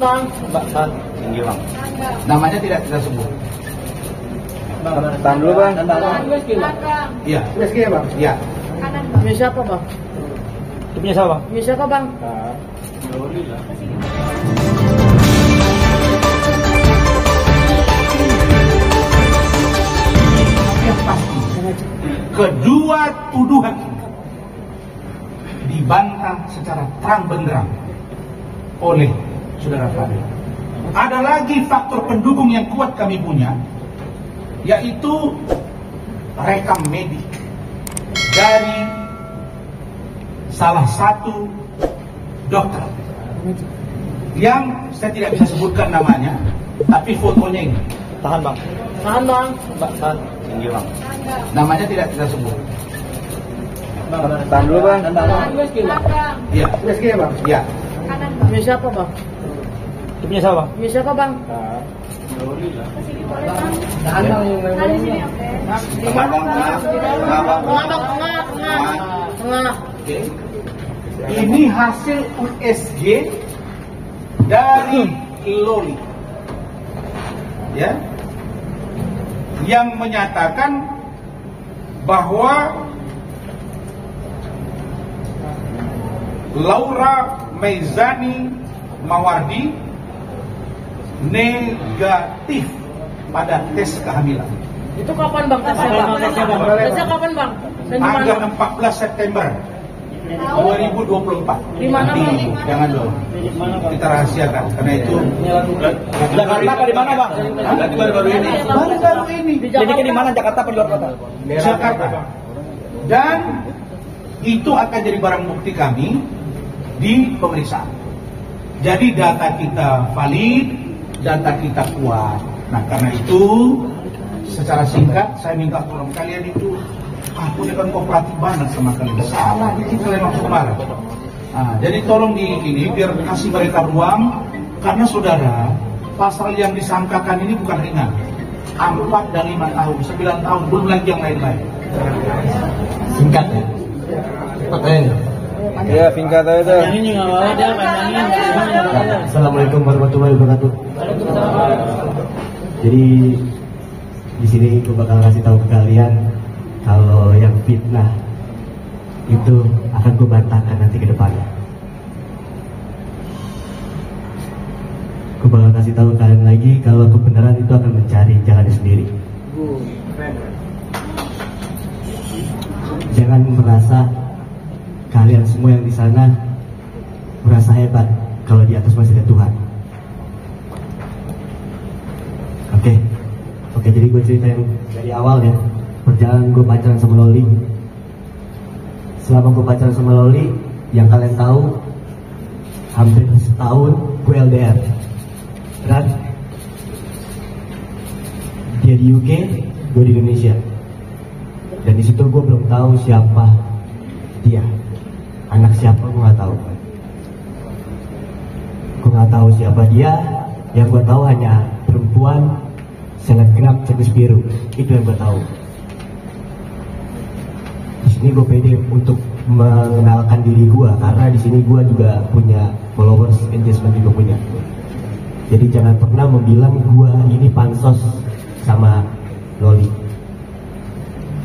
Bang. Bang. Tinggi bang. Namanya tidak kita sebut. Tahan dulu bang. Iya. USG ya bang? Iya. Punya siapa bang? Itu punya siapa bang? Punya siapa bang? Yang pasti, kedua tuduhan dibantah secara terang benderang oleh saudara Fadil. Ada lagi faktor pendukung yang kuat kami punya, yaitu rekam medik dari salah satu dokter yang saya tidak bisa sebutkan namanya, tapi fotonya ini. Tahan bang. Tahan bang. Tahan. Tinggi bang. Namanya tidak kita sebut. Tahan dulu bang. Iya. USG ya bang? Iya. Punya siapa bang? Itu punya siapa bang? Punya siapa bang? Tahan bang. Tengah bang, tengah. Oke. Ini hasil USG dari Loli, ya, yang menyatakan bahwa Laura Meizani Mawardi negatif pada tes kehamilan. Itu kapan bang tesnya bang? Tesnya kapan bang? Dan di mana? Tanggal 14 September 2024. Di mana, Nanti, Bang? jangan dulu. Kita rahasiakan karena itu. Jakarta apa di mana bang? Baru-baru ini. Baru-baru ini. Jadi di mana, Jakarta apa di luar kota? Jakarta. Dan itu akan jadi barang bukti kami di pemeriksaan. Jadi data kita valid, data kita kuat. Nah karena itu secara singkat saya minta tolong kalian itu, aku ini kan kooperatif banget sama kalian. Salah dikit kalian langsung marah. Nah, jadi tolong di ini biar kasih mereka ruang, karena saudara pasal yang disangkakan ini bukan ringan. 4 dan 5 tahun, 9 tahun, belum lagi yang lain-lain. Singkat ya. Iya singkat aja. Assalamualaikum warahmatullahi wabarakatuh. Jadi di sini gue bakal kasih tahu ke kalian kalau yang fitnah itu akan gue bantahkan nanti ke depannya. Gue bakal kasih tahu kalian lagi kalau kebenaran itu akan mencari jalannya sendiri. Jangan merasa kalian semua yang di sana merasa hebat kalau di atas masih ada Tuhan. Oke, jadi gue ceritain dari awal ya. Perjalanan gue pacaran sama Loli. Selama gue pacaran sama Loli, yang kalian tahu, hampir setahun gue LDR. Dan dia di UK, gue di Indonesia. Dan di situ gue belum tahu siapa dia, anak siapa gue nggak tahu. Gue nggak tahu siapa dia. Yang gue tahu hanya perempuan selebgram jenis biru, itu yang gue tahu. Di sini gue pede untuk mengenalkan diri gue karena di sini gue juga punya followers, engagement juga punya. Jadi jangan pernah membilang gue ini pansos sama Loli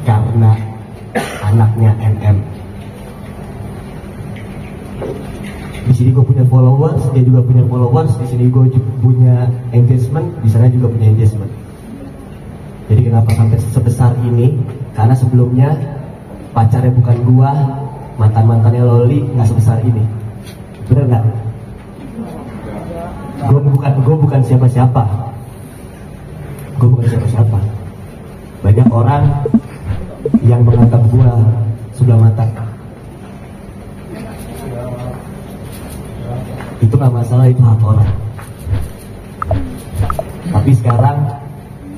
karena anaknya MM. Di sini gue punya followers, dia juga punya followers. Di sini gue punya engagement, di sana juga punya engagement. Jadi kenapa sampai sebesar ini? Karena sebelumnya pacarnya bukan gua, mantan-mantannya Loli nggak sebesar ini. Bener nggak? Gue bukan siapa-siapa. Gue bukan siapa-siapa. Banyak orang yang menganggap gua sebelah mata. Itu nggak masalah, itu hak orang. Tapi sekarang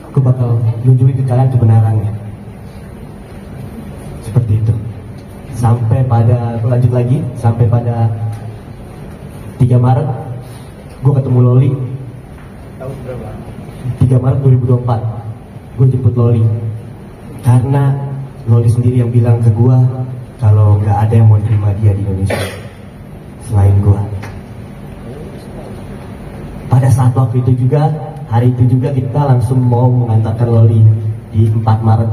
aku bakal nunjukin ke kalian kebenarannya. Seperti itu. Sampai pada, aku lanjut lagi, sampai pada 3 Maret gue ketemu Loli. Tahun berapa? 3 Maret 2024 gue jemput Loli. Karena Loli sendiri yang bilang ke gue kalau nggak ada yang mau terima dia di Indonesia selain gue. pada saat waktu itu juga, hari itu juga kita langsung mau mengantarkan Loli di 4 Maret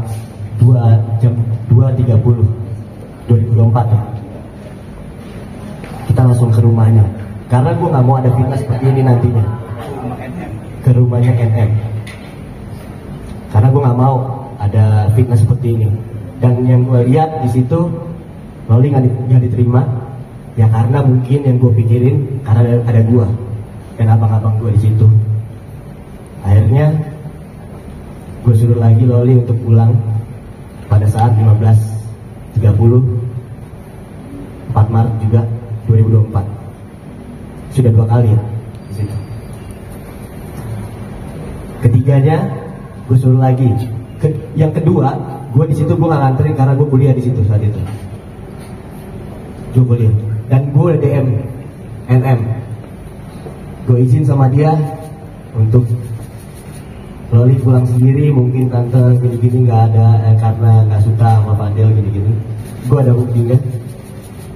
2.30 2024 ya. Kita langsung ke rumahnya karena gue nggak mau ada fitnah seperti ini nantinya, ke rumahnya NM, karena gue nggak mau ada fitnah seperti ini. Dan yang gue lihat di situ Loli nggak diterima ya, karena mungkin yang gue pikirin karena ada gue dan abang-abang gue di situ. Akhirnya gue suruh lagi Loli untuk pulang pada saat 15.30 4 Maret juga 2024. Sudah 2 kali ya di situ. Ketiganya gue suruh lagi. Yang kedua gue di situ gue nggak nganterin karena gue kuliah di situ saat itu. Gue kuliah dan gue DM NM. Gue izin sama dia untuk Loli pulang sendiri, mungkin tante gini-gini nggak ada karena nggak suka sama Fadel gini-gini. Gue ada buktinya,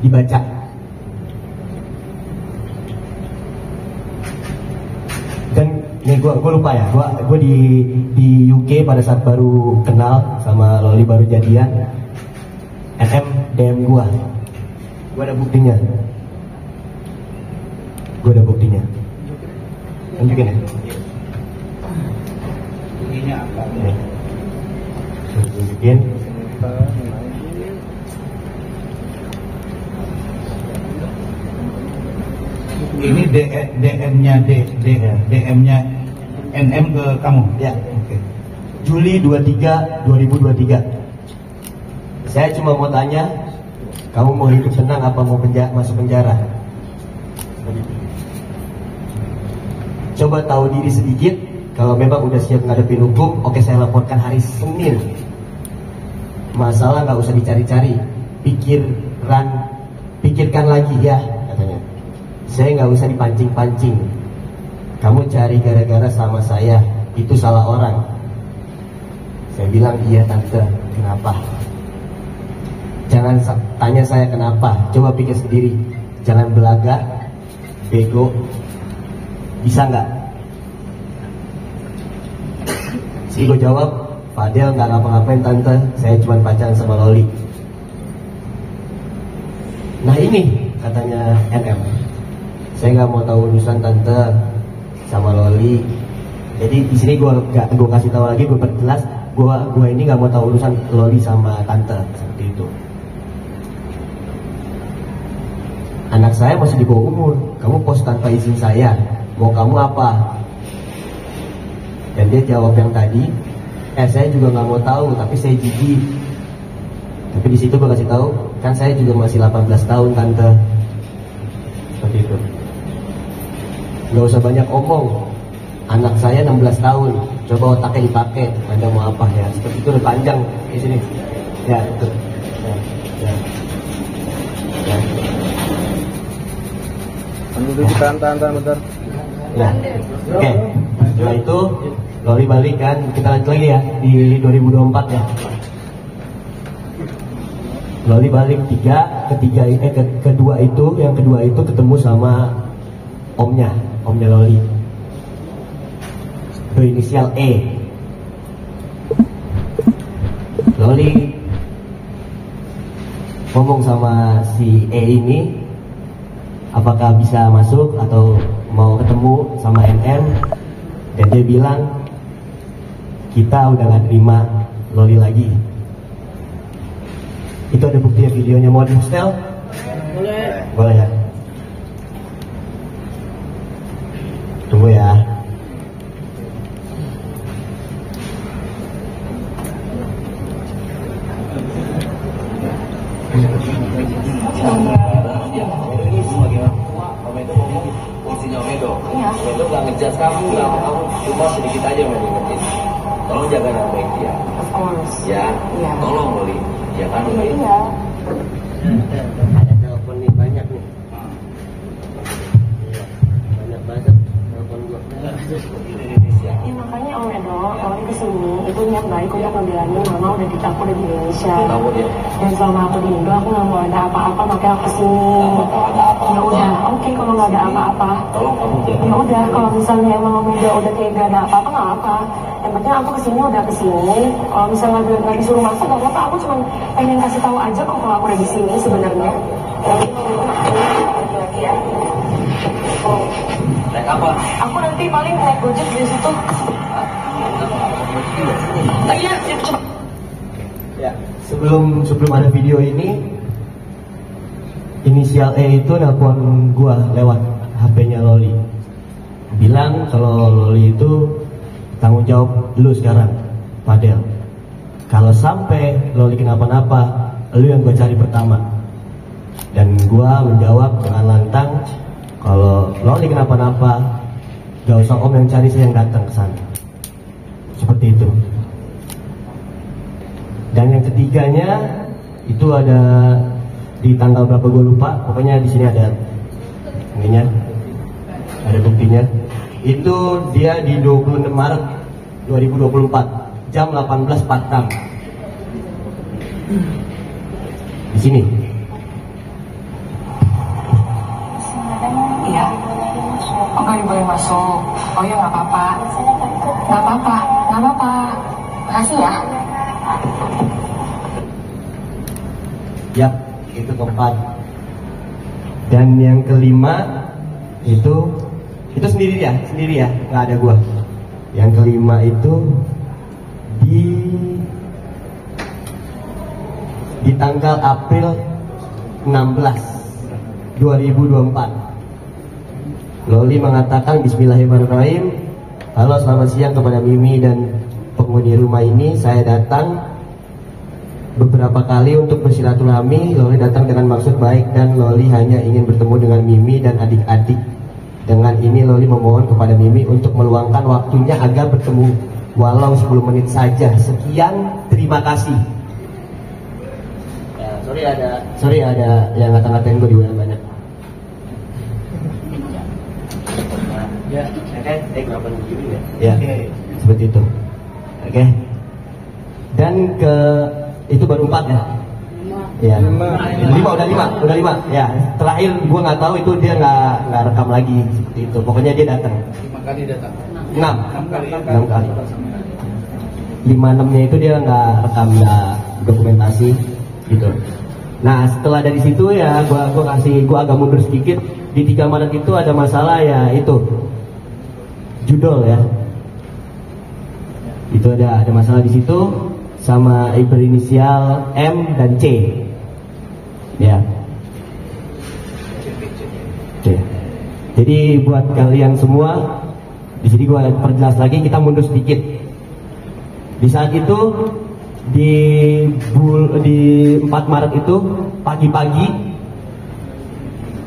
dibaca. Dan ini gue lupa ya, gue di UK pada saat baru kenal sama Loli, baru jadian. NM DM gue ada buktinya. Gue ada buktinya. Tunjukin ya. Ini apa? Ya. Tunjukin. Ini DM-nya DM-nya NM ke kamu. Ya. Oke. Juli 23 2023. Saya cuma mau tanya, kamu mau hidup tenang apa mau masuk penjara? Coba tahu diri sedikit. Kalau memang udah siap ngadepin hukum, oke, saya laporkan hari Senin. Masalah nggak usah dicari-cari, pikirkan lagi ya katanya. Saya nggak usah dipancing-pancing. Kamu cari gara-gara sama saya, itu salah orang. Saya bilang iya tante, kenapa? Jangan tanya saya kenapa, coba pikir sendiri. Jangan belaga, bego. Bisa nggak? Si gue jawab, Fadel nggak ngapa-ngapain tante, saya cuma pacaran sama Loli. Nah ini katanya NM, saya nggak mau tahu urusan tante sama Loli. Jadi di sini gue kasih tahu lagi, gue perjelas, gue ini nggak mau tahu urusan Loli sama tante seperti itu. Anak saya masih di bawah umur, kamu post tanpa izin saya, mau kamu apa? Dan dia jawab yang tadi, saya juga nggak mau tahu, tapi saya jijik. Tapi di situ gue kasih tahu, kan saya juga masih 18 tahun tante. Seperti itu. Nggak usah banyak omong. Anak saya 16 tahun, coba otaknya dipakai. Anda mau apa ya? Seperti itu udah panjang di sini. Ya, itu. Ya. Dulu tahan bentar. Ya. Oke. Setelah itu Loli balik kan, kita lanjut lagi ya di 2024 ya. Loli balik kedua itu ketemu sama omnya Loli. Itu inisial E. Loli ngomong sama si E ini, apakah bisa masuk atau mau ketemu sama NM, dan dia bilang kita udah gak terima Loli lagi. Itu ada buktinya, videonya, mau di setel? Boleh ya. Tunggu ya. Itu nggak ngejudge kamu, cuma sedikit aja mengingetin. Tolong jaga nama baik dia. Of course. Ya, Iya. tolong Loli. Ya kan Loli? Iya. Ada telepon nih, banyak nih. Banyak banget telepon gua. Indonesia. Ya makanya Om Edo, kalau kesini itu niat baik untuk ngebilangin mama udah aku udah di Indonesia. Tahu dia. Dan selama aku di Indo aku nggak mau ada apa-apa, makanya aku kesini. Ya udah, oke kalau nggak ada apa-apa. Tolong kamu jangan. Ya udah, kalau misalnya emang udah kayak gak ada apa-apa nggak apa. Yang penting aku kesini udah kesini. Kalau misalnya nggak disuruh masuk nggak apa-apa. Aku cuma pengen kasih tahu aja kok kalau aku udah di sini sebenarnya. Lagi ya. Oh. Naik apa? Aku nanti paling naik Gojek di situ. Iya, cepet. Ya, sebelum ada video ini, inisial E itu nelpon gua lewat HP-nya Loli. Bilang kalau Loli itu tanggung jawab lu sekarang, Fadel. Kalau sampai Loli kenapa-napa, lu yang gua cari pertama. Dan gua menjawab dengan lantang, kalau Loli kenapa-napa, gak usah om yang cari, saya yang datang ke sana. Seperti itu. Dan yang ketiganya itu ada di tanggal berapa gue lupa, pokoknya di sini ada ininya, ada buktinya. Itu dia di 26 Maret 2024 jam 18.46 di sini. Iya. Oh nggak boleh masuk. Oh ya nggak apa-apa. Nggak apa-apa. Nggak apa-apa. Makasih ya. Yap, itu keempat. Dan yang kelima itu sendiri ya, nggak ada gua. Yang kelima itu di tanggal April 16 2024. Loli mengatakan Bismillahirrahmanirrahim. Halo, selamat siang kepada Mimi dan penghuni rumah ini. Saya datang beberapa kali untuk bersilaturahmi. Loli datang dengan maksud baik dan Loli hanya ingin bertemu dengan Mimi dan adik-adik. Dengan ini Loli memohon kepada Mimi untuk meluangkan waktunya agar bertemu walau 10 menit saja. Sekian, terima kasih. Ya, sorry ada yang ngata-ngatain gue di WA banyak. Ya, oke, ya, seperti itu. Oke. Dan itu baru 4 ya. Ya, 5 udah 5. Ya, terakhir gua nggak tahu itu dia nggak rekam lagi seperti itu. Pokoknya dia datang. 5 kali datang. 6 kali. 5-6-nya itu dia nggak rekam, nggak dokumentasi gitu. Nah, setelah dari situ ya gua agak mundur sedikit. Di 3 Maret itu ada masalah ya itu judul ya. Itu ada masalah di situ sama berinisial M dan C. Ya. Oke. Jadi buat kalian semua, di sini gua perjelas lagi, kita mundur sedikit. Di saat itu di 4 Maret itu pagi-pagi,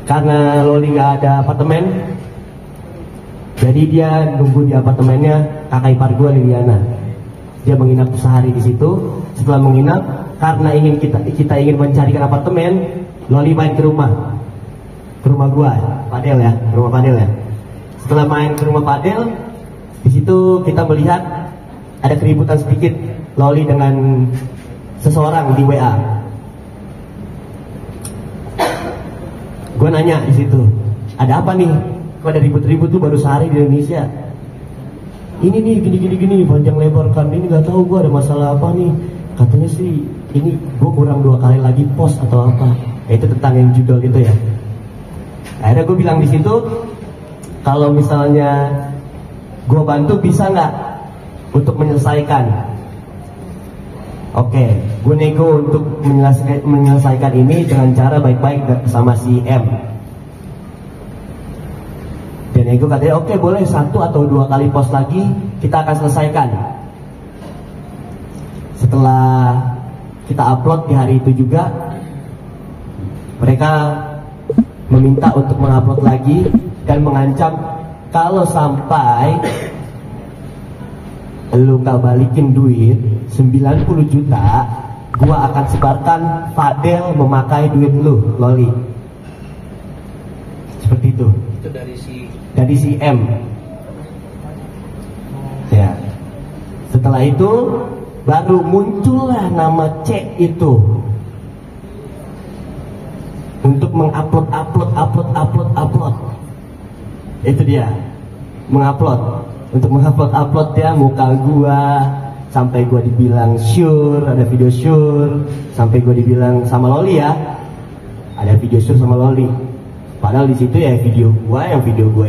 karena Loli nggak ada apartemen, jadi dia nunggu di apartemennya kakak ipar gue, Liliana. Dia menginap sehari di situ. Setelah menginap, karena kita ingin mencarikan apartemen, Loli main ke rumah gue, Fadel ya, ke rumah Fadel ya. Setelah main ke rumah Fadel, di situ kita melihat ada keributan sedikit Loli dengan seseorang di WA. Gue nanya di situ, ada apa nih? Kok ada ribut-ribut tuh baru sehari di Indonesia? Ini nih gini panjang lebar kan, ini nggak tahu gue ada masalah apa nih. Katanya sih ini gue kurang 2 kali lagi post atau apa. Itu tentang yang judul itu ya. Akhirnya gue bilang di situ, kalau misalnya gue bantu bisa nggak untuk menyelesaikan. Oke, gue nego untuk menyelesaikan ini dengan cara baik-baik sama si M. Dan ego katanya oke, boleh 1 atau 2 kali post lagi kita akan selesaikan. Setelah kita upload di hari itu juga, mereka meminta untuk mengupload lagi dan mengancam kalau sampai lu gak balikin duit 90 juta, gua akan sebarkan Fadel memakai duit lu, Loli. Seperti itu. Itu dari si M. Ya. Setelah itu baru muncullah nama C itu untuk mengupload. Itu dia, mengupload. Untuk mengupload ya muka gua, sampai gua dibilang sure, ada video sure, sampai gua dibilang sama Loli ya, ada video sure sama Loli. Padahal di situ ya video gua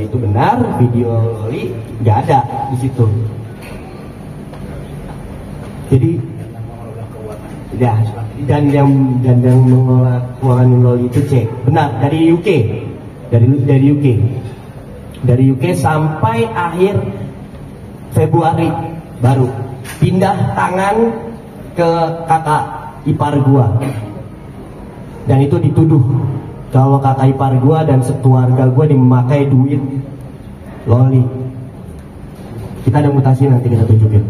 itu benar, video Loli nggak ada di situ. Jadi ya, dan yang mengelola keuangan Loli itu C, benar, dari UK, dari UK sampai akhir Februari baru pindah tangan ke kakak ipar gua, dan itu dituduh kalau kakak ipar gua dan sekeluarga gua memakai duit Loli. Kita ada mutasi, nanti kita tunjukin.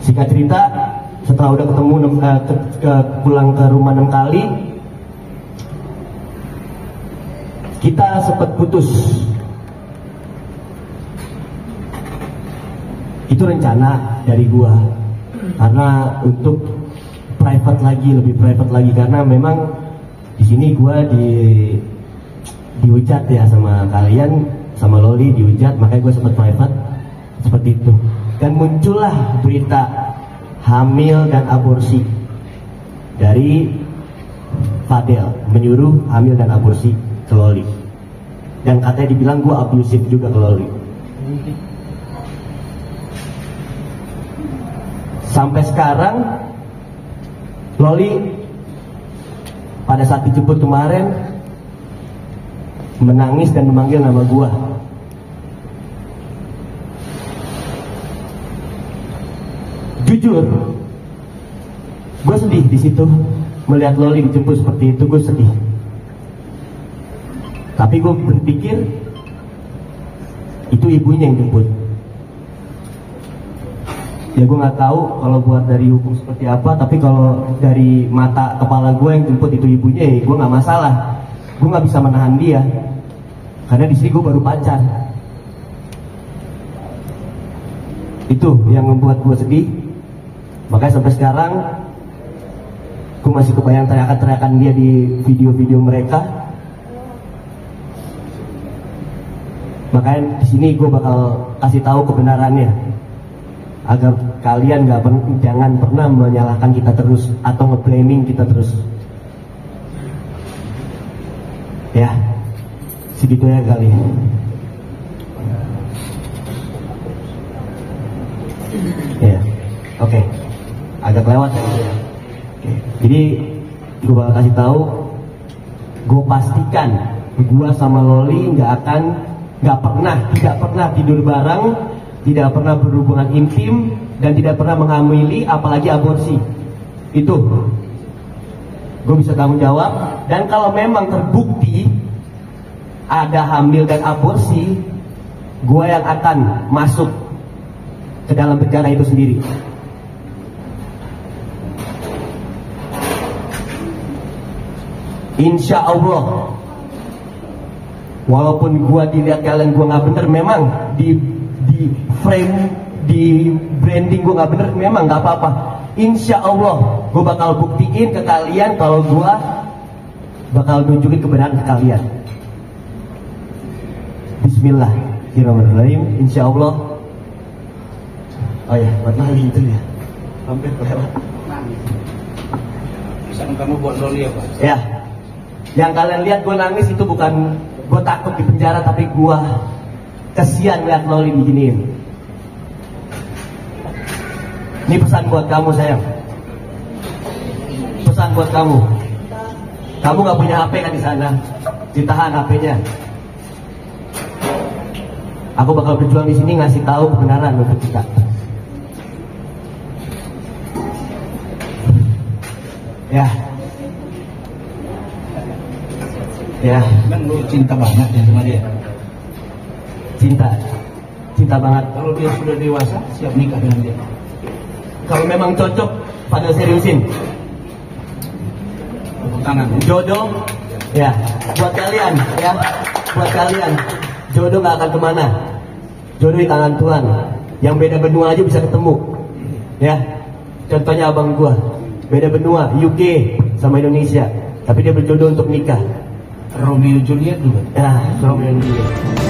Singkat cerita, setelah udah ketemu pulang ke rumah 6 kali, kita sempat putus. Itu rencana dari gua, karena untuk private lagi, lebih private lagi, karena memang di sini gua dihujat ya sama kalian, sama Loli dihujat, makanya gua sempat private seperti itu. Dan muncullah berita hamil dan aborsi dari Fadel, menyuruh hamil dan aborsi ke Loli, dan katanya dibilang gua abusif juga ke Loli. Sampai sekarang Loli pada saat dijemput kemarin menangis dan memanggil nama gua. Jujur, gue sedih di situ melihat Loli dijemput seperti itu, gue sedih. Tapi gue berpikir itu ibunya yang jemput. Ya gue nggak tahu kalau buat dari hukum seperti apa, tapi kalau dari mata kepala gue yang jemput itu ibunya, ya gue nggak masalah. Gue nggak bisa menahan dia, karena di sini gue baru pacar. Itu yang membuat gue sedih. Makanya sampai sekarang gue masih kebayang teriakan-teriakan dia di video-video mereka. Makanya di sini gue bakal kasih tahu kebenarannya, agar kalian jangan pernah menyalahkan kita terus atau nge-blaming kita terus. Ya, segitu ya kali. Ya, oke. Agak lewat ya. Oke. Jadi gue bakal kasih tahu, gue pastikan gue sama Loli tidak pernah tidur bareng, tidak pernah berhubungan intim, dan tidak pernah menghamili, apalagi aborsi. Itu gue bisa tanggung jawab. Dan kalau memang terbukti ada hamil dan aborsi, gue yang akan masuk ke dalam penjara itu sendiri. Insya Allah, walaupun gua dilihat kalian gua nggak bener, memang di frame, di branding gua nggak bener, memang nggak apa-apa. Insya Allah, gua bakal buktiin ke kalian kalau gua bakal nunjukin kebenaran ke kalian. Bismillahirrahmanirrahim. Insya Allah. Oh ya, buat Mali itu ya. Hampir kelewat. Bisa kamu buat Loli ya, Pak? Ya. Yang kalian lihat gue nangis itu bukan gue takut di penjara, tapi gue kesian lihat Loli diginiin. Ini pesan buat kamu sayang. Pesan buat kamu. Kamu nggak punya HP kan di sana? Ditahan HP-nya. Aku bakal berjuang di sini ngasih tahu kebenaran untuk kita. Ya. Ya, Kan lu cinta banget ya sama dia. Cinta banget. Kalau dia sudah dewasa, siap nikah dengan dia. Kalau memang cocok, pada seriusin. Tepuk tangan. Jodoh, ya, buat kalian, ya, buat kalian. Jodoh nggak akan kemana. Jodoh di tangan Tuhan. yang beda benua aja bisa ketemu. Ya, contohnya abang gua, beda benua, UK sama Indonesia, tapi dia berjodoh untuk nikah. Romeo Juliet juga. Nah, Romeo and Juliet.